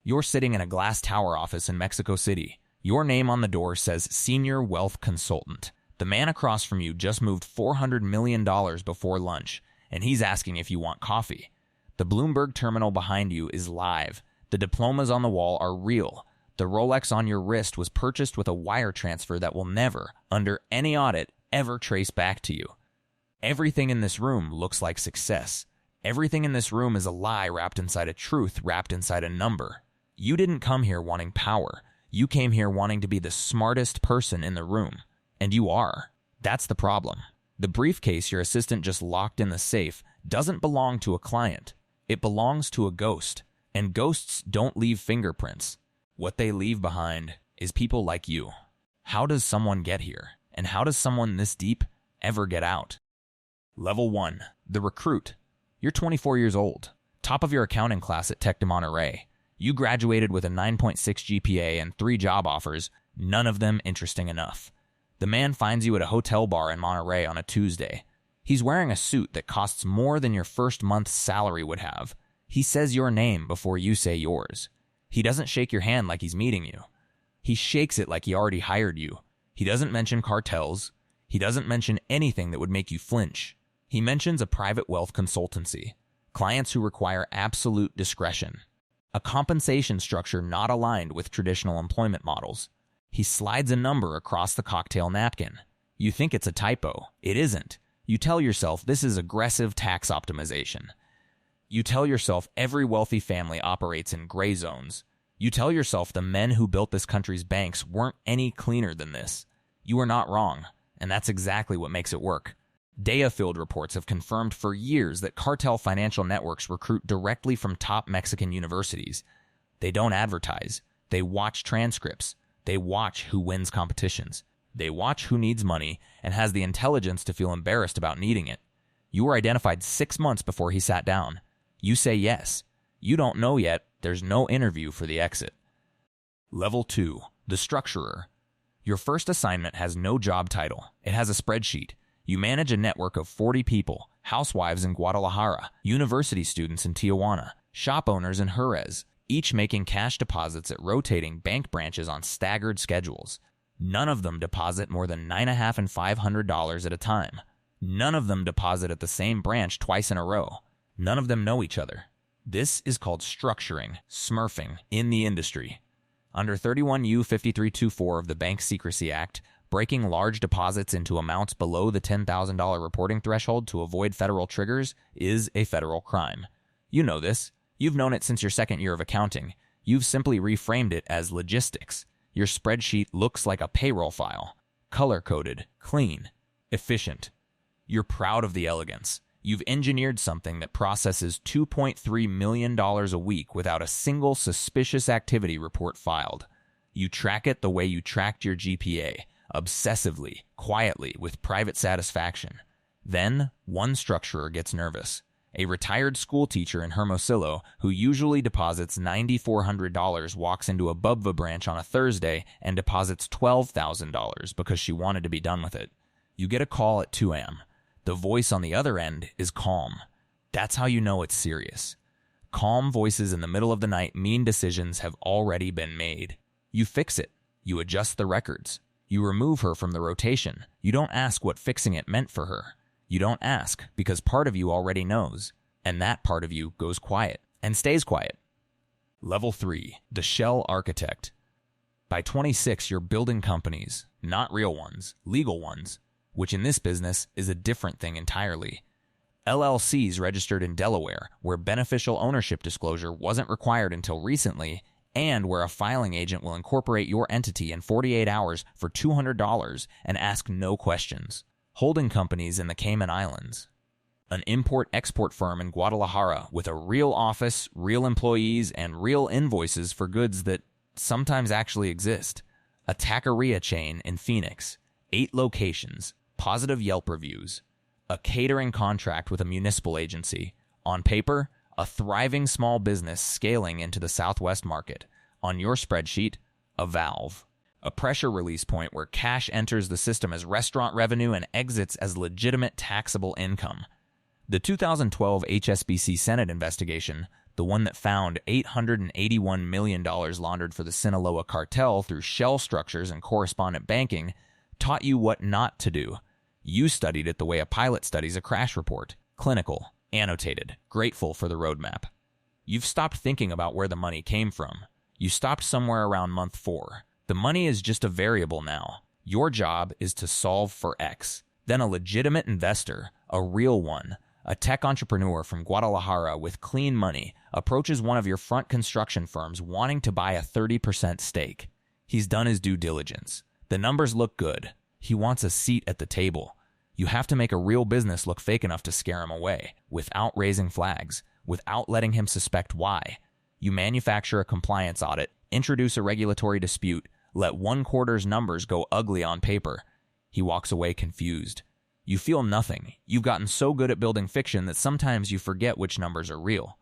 You're sitting in a glass tower office in Mexico City. Your name on the door says Senior Wealth Consultant. The man across from you just moved $400 million before lunch, and he's asking if you want coffee. The Bloomberg terminal behind you is live. The diplomas on the wall are real. The Rolex on your wrist was purchased with a wire transfer that will never, under any audit, ever trace back to you. Everything in this room looks like success. Everything in this room is a lie wrapped inside a truth wrapped inside a number. You didn't come here wanting power. You came here wanting to be the smartest person in the room. And you are. That's the problem. The briefcase your assistant just locked in the safe doesn't belong to a client. It belongs to a ghost. And ghosts don't leave fingerprints. What they leave behind is people like you. How does someone get here? And how does someone this deep ever get out? Level 1. The recruit. You're 24 years old. Top of your accounting class at Tech de Monterey. You graduated with a 9.6 GPA and 3 job offers, none of them interesting enough. The man finds you at a hotel bar in Monterey on a Tuesday. He's wearing a suit that costs more than your first month's salary would have. He says your name before you say yours. He doesn't shake your hand like he's meeting you. He shakes it like he already hired you. He doesn't mention cartels. He doesn't mention anything that would make you flinch. He mentions a private wealth consultancy, clients who require absolute discretion, a compensation structure not aligned with traditional employment models. He slides a number across the cocktail napkin. You think it's a typo. It isn't. You tell yourself this is aggressive tax optimization. You tell yourself every wealthy family operates in gray zones. You tell yourself the men who built this country's banks weren't any cleaner than this. You are not wrong, and that's exactly what makes it work. Data-filled reports have confirmed for years that cartel financial networks recruit directly from top Mexican universities. They don't advertise. They watch transcripts. They watch who wins competitions. They watch who needs money and has the intelligence to feel embarrassed about needing it. You were identified 6 months before he sat down. You say yes. You don't know yet. There's no interview for the exit. Level 2. The structurer. Your first assignment has no job title. It has a spreadsheet. You manage a network of 40 people, housewives in Guadalajara, university students in Tijuana, shop owners in Jerez, each making cash deposits at rotating bank branches on staggered schedules. None of them deposit more than $9.50 and $500 at a time. None of them deposit at the same branch twice in a row. None of them know each other. This is called structuring, smurfing, in the industry. Under 31 U 5324 of the Bank Secrecy Act, breaking large deposits into amounts below the $10,000 reporting threshold to avoid federal triggers is a federal crime. You know this. You've known it since your second year of accounting. You've simply reframed it as logistics. Your spreadsheet looks like a payroll file. Color-coded, clean, efficient. You're proud of the elegance. You've engineered something that processes $2.3 million a week without a single suspicious activity report filed. You track it the way you tracked your GPA, obsessively, quietly, with private satisfaction. Then, one structurer gets nervous. A retired school teacher in Hermosillo, who usually deposits $9,400, walks into a Bubva branch on a Thursday and deposits $12,000 because she wanted to be done with it. You get a call at 2 a.m. The voice on the other end is calm. That's how you know it's serious. Calm voices in the middle of the night mean decisions have already been made. You fix it. You adjust the records. You remove her from the rotation. You don't ask what fixing it meant for her. You don't ask because part of you already knows, and that part of you goes quiet and stays quiet. Level 3. The Shell Architect. By 26, you're building companies, not real ones, legal ones, which in this business is a different thing entirely. LLCs registered in Delaware, where beneficial ownership disclosure wasn't required until recently, and where a filing agent will incorporate your entity in 48 hours for $200 and ask no questions. Holding companies in the Cayman Islands. An import-export firm in Guadalajara with a real office, real employees, and real invoices for goods that sometimes actually exist. A taqueria chain in Phoenix. 8 locations. Positive Yelp reviews. A catering contract with a municipal agency. On paper, a thriving small business scaling into the Southwest market. On your spreadsheet, a valve. A pressure release point where cash enters the system as restaurant revenue and exits as legitimate taxable income. The 2012 HSBC Senate investigation, the one that found $881 million laundered for the Sinaloa cartel through shell structures and correspondent banking, taught you what not to do. You studied it the way a pilot studies a crash report. Clinical, annotated, grateful for the roadmap. You've stopped thinking about where the money came from. You stopped somewhere around month 4. The money is just a variable now. Your job is to solve for X. Then a legitimate investor, a real one, a tech entrepreneur from Guadalajara with clean money, approaches one of your front construction firms wanting to buy a 30% stake. He's done his due diligence. The numbers look good. He wants a seat at the table. You have to make a real business look fake enough to scare him away, without raising flags, without letting him suspect why. You manufacture a compliance audit, introduce a regulatory dispute, let one quarter's numbers go ugly on paper. He walks away confused. You feel nothing. You've gotten so good at building fiction that sometimes you forget which numbers are real.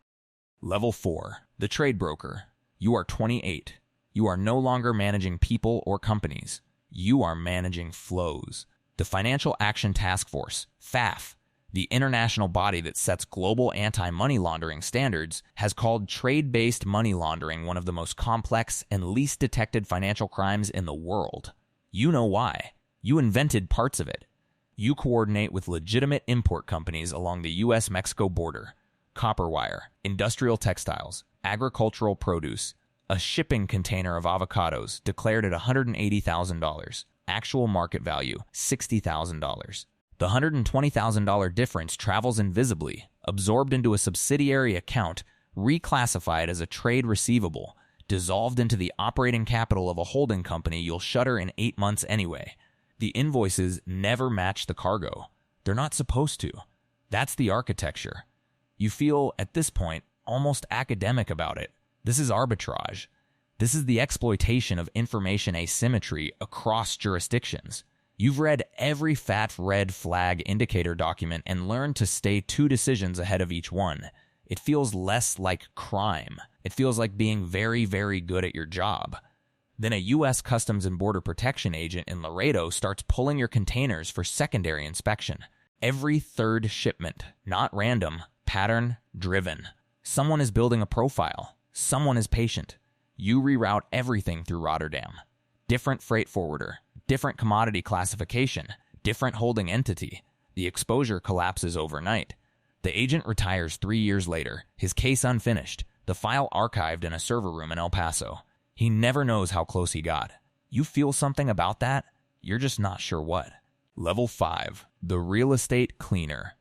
Level 4. The trade broker. You are 28. You are no longer managing people or companies. You are managing flows. The Financial Action Task Force, FAF, the international body that sets global anti-money laundering standards, has called trade-based money laundering one of the most complex and least detected financial crimes in the world. You know why. You invented parts of it. You coordinate with legitimate import companies along the U.S.-Mexico border. Copper wire, industrial textiles, agricultural produce, a shipping container of avocados declared at $180,000. Actual market value, $60,000. The $120,000 difference travels invisibly, absorbed into a subsidiary account, reclassified as a trade receivable, dissolved into the operating capital of a holding company you'll shutter in 8 months anyway. The invoices never match the cargo. They're not supposed to. That's the architecture. You feel, at this point, almost academic about it. This is arbitrage. This is the exploitation of information asymmetry across jurisdictions. You've read every fat red flag indicator document and learned to stay 2 decisions ahead of each one. It feels less like crime. It feels like being very, very good at your job. Then a U.S. Customs and Border Protection agent in Laredo starts pulling your containers for secondary inspection. Every 3rd shipment, not random, pattern-driven. Someone is building a profile. Someone is patient. You reroute everything through Rotterdam. Different freight forwarder, different commodity classification, different holding entity. The exposure collapses overnight. The agent retires 3 years later, his case unfinished, the file archived in a server room in El Paso. He never knows how close he got. You feel something about that? You're just not sure what. Level 5. The real estate cleaner.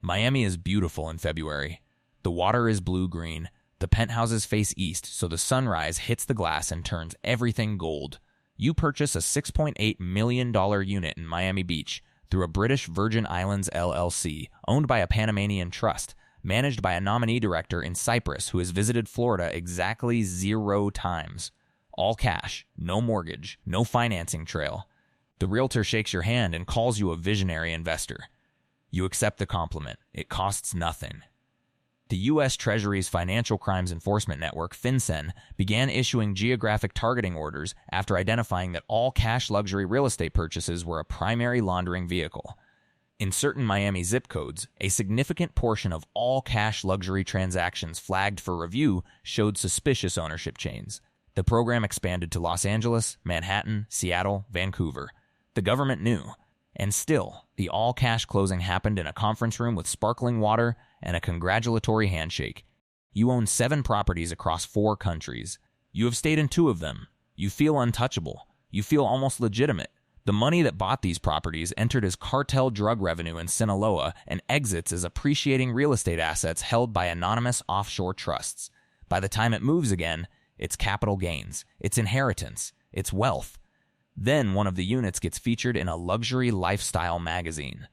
Miami is beautiful in February. The water is blue-green. The penthouses face east, so the sunrise hits the glass and turns everything gold. You purchase a $6.8 million unit in Miami Beach through a British Virgin Islands LLC, owned by a Panamanian trust, managed by a nominee director in Cyprus who has visited Florida exactly 0 times. All cash, no mortgage, no financing trail. The realtor shakes your hand and calls you a visionary investor. You accept the compliment. It costs nothing. The U.S. Treasury's Financial Crimes Enforcement Network, FinCEN, began issuing geographic targeting orders after identifying that all cash luxury real estate purchases were a primary laundering vehicle. In certain Miami zip codes, a significant portion of all cash luxury transactions flagged for review showed suspicious ownership chains. The program expanded to Los Angeles, Manhattan, Seattle, Vancouver. The government knew. And still, the all-cash closing happened in a conference room with sparkling water and a congratulatory handshake. You own 7 properties across 4 countries. You have stayed in 2 of them. You feel untouchable. You feel almost legitimate. The money that bought these properties entered as cartel drug revenue in Sinaloa and exits as appreciating real estate assets held by anonymous offshore trusts. By the time it moves again, it's capital gains, it's inheritance, it's wealth. Then one of the units gets featured in a luxury lifestyle magazine.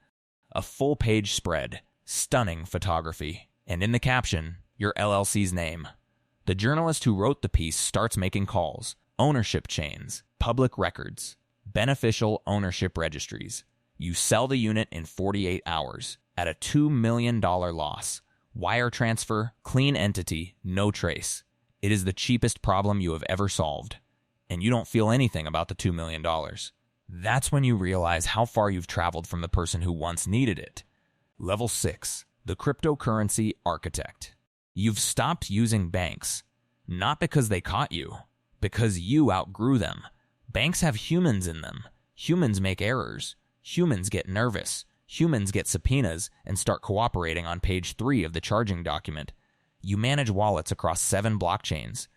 A full-page spread, stunning photography, and in the caption, your LLC's name. The journalist who wrote the piece starts making calls, ownership chains, public records, beneficial ownership registries. You sell the unit in 48 hours at a $2 million loss. Wire transfer, clean entity, no trace. It is the cheapest problem you have ever solved. And you don't feel anything about the $2 million. That's when you realize how far you've traveled from the person who once needed it. Level 6. The cryptocurrency architect. You've stopped using banks, not because they caught you, because you outgrew them. Banks have humans in them. Humans make errors. Humans get nervous. Humans get subpoenas and start cooperating on page 3 of the charging document. You manage wallets across 7 blockchains.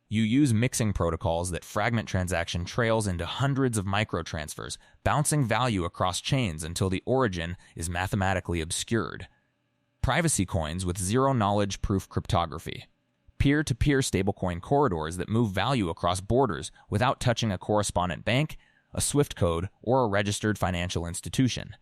You use mixing protocols that fragment transaction trails into hundreds of microtransfers, bouncing value across chains until the origin is mathematically obscured. Privacy coins with zero-knowledge proof cryptography. Peer-to-peer stablecoin corridors that move value across borders without touching a correspondent bank, a SWIFT code, or a registered financial institution.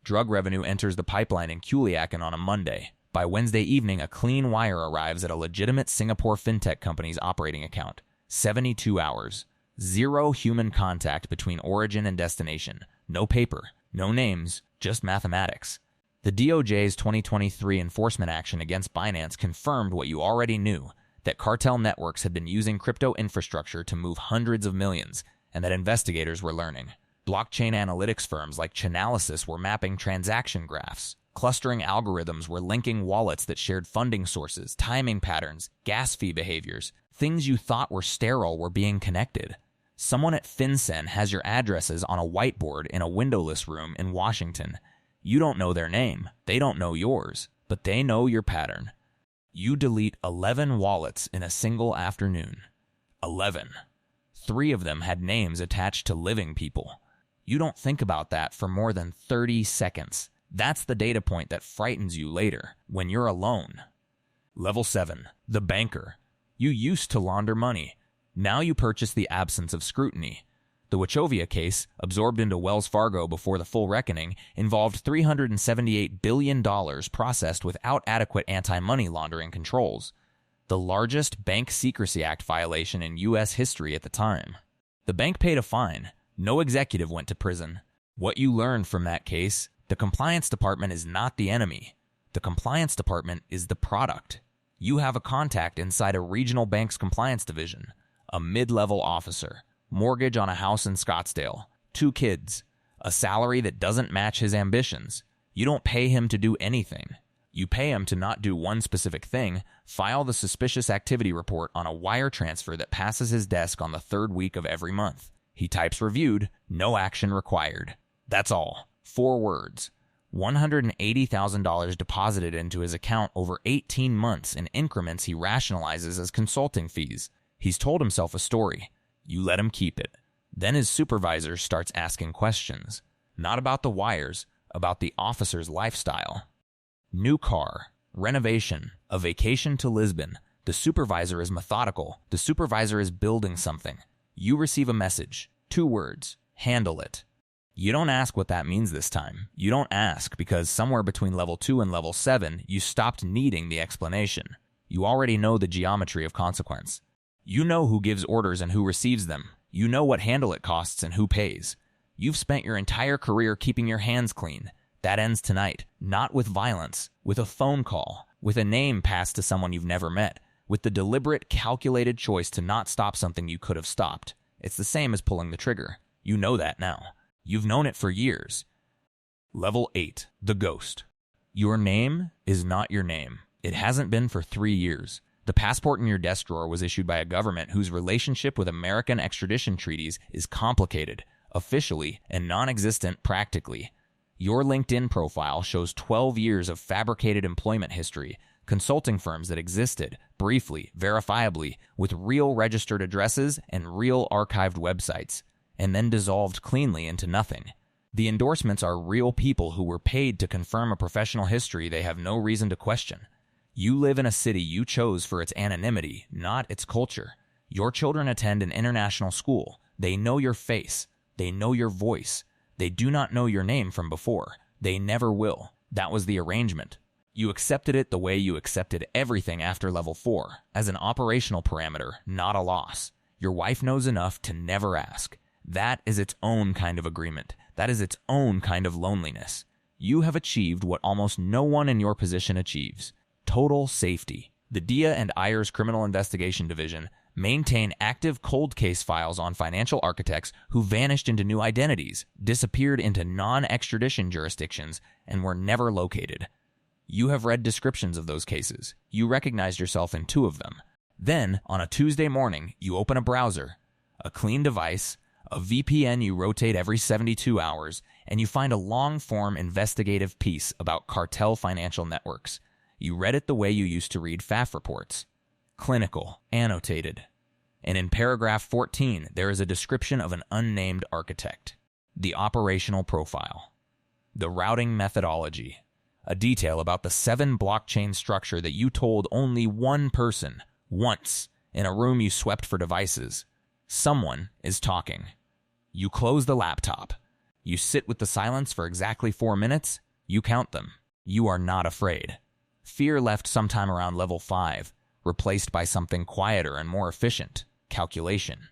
Drug revenue enters the pipeline in Culiacan on a Monday. By Wednesday evening, a clean wire arrives at a legitimate Singapore fintech company's operating account. 72 hours. Zero human contact between origin and destination. No paper. No names. Just mathematics. The DOJ's 2023 enforcement action against Binance confirmed what you already knew, that Cartel networks had been using crypto infrastructure to move hundreds of millions, and that investigators were learning. Blockchain analytics firms like Chainalysis were mapping transaction graphs. Clustering algorithms were linking wallets that shared funding sources, timing patterns, gas fee behaviors. Things you thought were sterile were being connected. Someone at FinCEN has your addresses on a whiteboard in a windowless room in Washington. You don't know their name. They don't know yours, but they know your pattern. You delete 11 wallets in a single afternoon. 11. 3 of them had names attached to living people. You don't think about that for more than 30 seconds. That's the data point that frightens you later, when you're alone. Level 7. The banker. You used to launder money. Now you purchase the absence of scrutiny. The Wachovia case, absorbed into Wells Fargo before the full reckoning, involved $378 billion processed without adequate anti-money laundering controls. The largest Bank Secrecy Act violation in U.S. history at the time. The bank paid a fine. No executive went to prison. What you learned from that case: the compliance department is not the enemy. The compliance department is the product. You have a contact inside a regional bank's compliance division, a mid-level officer, mortgage on a house in Scottsdale, 2 kids, a salary that doesn't match his ambitions. You don't pay him to do anything. You pay him to not do one specific thing: file the suspicious activity report on a wire transfer that passes his desk on the 3rd week of every month. He types reviewed, no action required. That's all. 4 words. $180,000 deposited into his account over 18 months in increments he rationalizes as consulting fees. He's told himself a story. You let him keep it. Then his supervisor starts asking questions. Not about the wires, about the officer's lifestyle. New car, renovation, a vacation to Lisbon. The supervisor is methodical. The supervisor is building something. You receive a message. 2 words. Handle it. You don't ask what that means this time. You don't ask because somewhere between level 2 and level 7, you stopped needing the explanation. You already know the geometry of consequence. You know who gives orders and who receives them. You know what handle it costs and who pays. You've spent your entire career keeping your hands clean. That ends tonight. Not with violence, with a phone call, with a name passed to someone you've never met, with the deliberate, calculated choice to not stop something you could have stopped. It's the same as pulling the trigger. You know that now. You've known it for years. Level 8. The Ghost. Your name is not your name. It hasn't been for 3 years. The passport in your desk drawer was issued by a government whose relationship with American extradition treaties is complicated, officially, and non-existent practically. Your LinkedIn profile shows 12 years of fabricated employment history, consulting firms that existed, briefly, verifiably, with real registered addresses and real archived websites, and then dissolved cleanly into nothing. The endorsements are real people who were paid to confirm a professional history they have no reason to question. You live in a city you chose for its anonymity, not its culture. Your children attend an international school. They know your face. They know your voice. They do not know your name from before. They never will. That was the arrangement. You accepted it the way you accepted everything after level 4, as an operational parameter, not a loss. Your wife knows enough to never ask. That is its own kind of agreement. That is its own kind of loneliness. You have achieved what almost no one in your position achieves. Total safety. The Dia and Ayers Criminal Investigation Division maintain active cold case files on financial architects who vanished into new identities, disappeared into non-extradition jurisdictions, and were never located. You have read descriptions of those cases. You recognized yourself in 2 of them. Then, on a Tuesday morning, you open a browser, a clean device, a VPN you rotate every 72 hours, and you find a long-form investigative piece about Cartel financial networks. You read it the way you used to read FAF reports. Clinical, annotated. And in paragraph 14, there is a description of an unnamed architect. The operational profile. The routing methodology. A detail about the 7 blockchain structure that you told only one person, once, in a room you swept for devices. Someone is talking. You close the laptop. You sit with the silence for exactly 4 minutes. You count them. You are not afraid. Fear left sometime around level 5, replaced by something quieter and more efficient, calculation.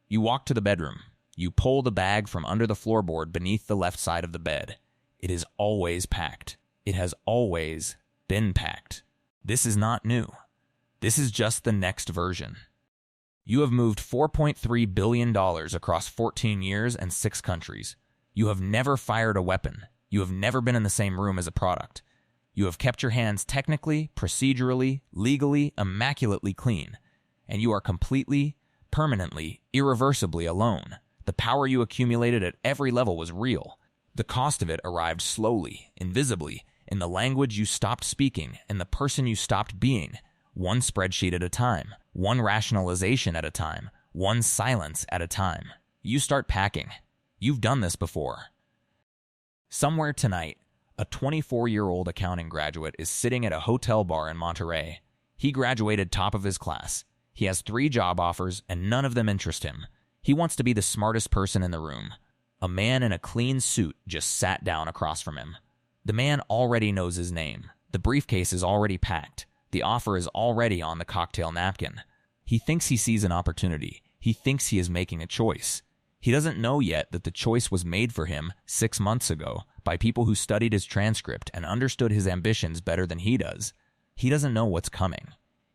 You walk to the bedroom. You pull the bag from under the floorboard beneath the left side of the bed. It is always packed. It has always been packed. This is not new. This is just the next version. You have moved $4.3 billion across 14 years and 6 countries. You have never fired a weapon. You have never been in the same room as a product. You have kept your hands technically, procedurally, legally, immaculately clean. And you are completely, permanently, irreversibly alone. The power you accumulated at every level was real. The cost of it arrived slowly, invisibly, in the language you stopped speaking and the person you stopped being, one spreadsheet at a time, one rationalization at a time, one silence at a time. You start packing. You've done this before. Somewhere tonight, a 24-year-old accounting graduate is sitting at a hotel bar in Monterey. He graduated top of his class. He has 3 job offers, and none of them interest him. He wants to be the smartest person in the room. A man in a clean suit just sat down across from him. The man already knows his name. The briefcase is already packed. The offer is already on the cocktail napkin. He thinks he sees an opportunity. He thinks he is making a choice. He doesn't know yet that the choice was made for him 6 months ago by people who studied his transcript and understood his ambitions better than he does. He doesn't know what's coming.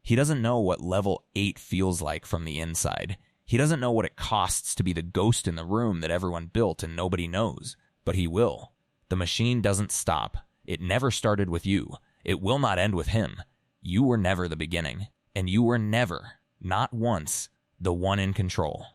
He doesn't know what level 8 feels like from the inside. He doesn't know what it costs to be the ghost in the room that everyone built and nobody knows. But he will. The machine doesn't stop. It never started with you. It will not end with him. You were never the beginning. And you were never, not once, the one in control.